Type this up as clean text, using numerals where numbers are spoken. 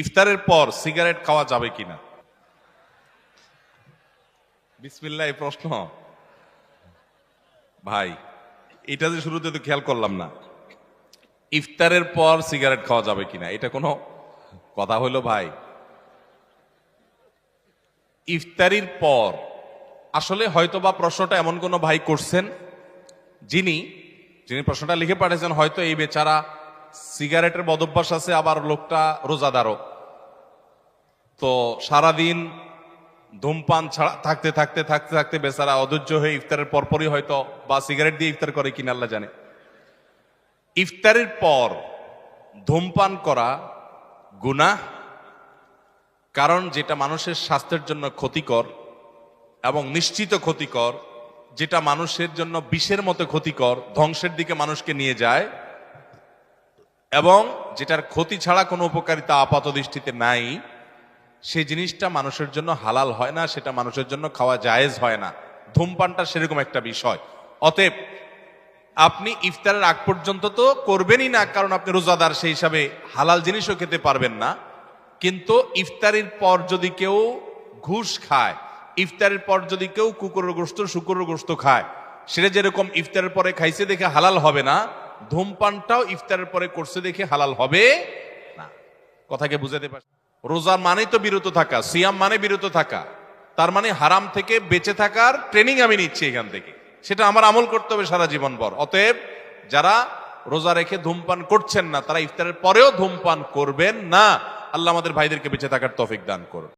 ইফতারের পর সিগারেট খাওয়া যাবে কিনা? বিসমিল্লাহ, এই প্রশ্ন ভাই, এটা যে শুরুতে তো খেয়াল করলাম না। ইফতারের পর সিগারেট খাওয়া যাবে কিনা এটা কোনো কথা হলো ভাই? ইফতারির পর আসলে হয়তোবা প্রশ্নটা এমন কোন ভাই করছেন যিনি প্রশ্নটা লিখে পাঠিয়েছেন, হয়তো এই বেচারা সিগারেটের বদভ্যাস আছে, আবার লোকটা রোজাদারও, তো সারাদিন ধূমপান ছাড়া থাকতে থাকতে থাকতে থাকতে বেচারা অধৈর্য হয়ে ইফতারের পরপরই হয়তো বা সিগারেট দিয়ে ইফতার করে কিনা আল্লাহ জানে। ইফতারের পর ধূমপান করা গুনাহ, কারণ যেটা মানুষের স্বাস্থ্যের জন্য ক্ষতিকর এবং নিশ্চিত ক্ষতিকর, যেটা মানুষের জন্য বিষের মতো ক্ষতিকর, ধ্বংসের দিকে মানুষকে নিয়ে যায়, এবং যেটার ক্ষতি ছাড়া কোনো উপকারিতা আপাত দৃষ্টিতে নাই, সেই জিনিসটা মানুষের জন্য হালাল হয় না, সেটা মানুষের জন্য খাওয়া জায়েজ হয় না। ধূমপানটা সেরকম একটা বিষয়। অতএব আপনি ইফতারের আগ পর্যন্ত তো করবেনই না, কারণ আপনি রোজাদার, সেই হিসাবে হালাল জিনিসও খেতে পারবেন না। কিন্তু ইফতারির পর যদি কেউ ঘুষ খায়, ইফতারের পর যদি কেউ কুকুরের গোশত শুকুরের গোশত খায়, সেটা যেরকম ইফতারের পরে খাইছে দেখে হালাল হবে না, ধূমপানটাও ইফতারের পরে করছে দেখে হালাল হবে না। কথাকে বুঝাতে পারছি? রোজা মানে তো বিরত থাকা, সিয়াম মানে বিরত থাকা, তার মানে হারাম থেকে বেঁচে থাকার ট্রেনিং আমি নিচ্ছি এখান থেকে, সেটা আমার আমল করতে হবে সারা জীবন ভর। অতএব যারা রোজা রেখে ধূমপান করছেন না, তারা ইফতারের পরেও ধূমপান করবেন না। আল্লাহ আমাদের ভাইদেরকে বেঁচে থাকার তৌফিক দান করুন।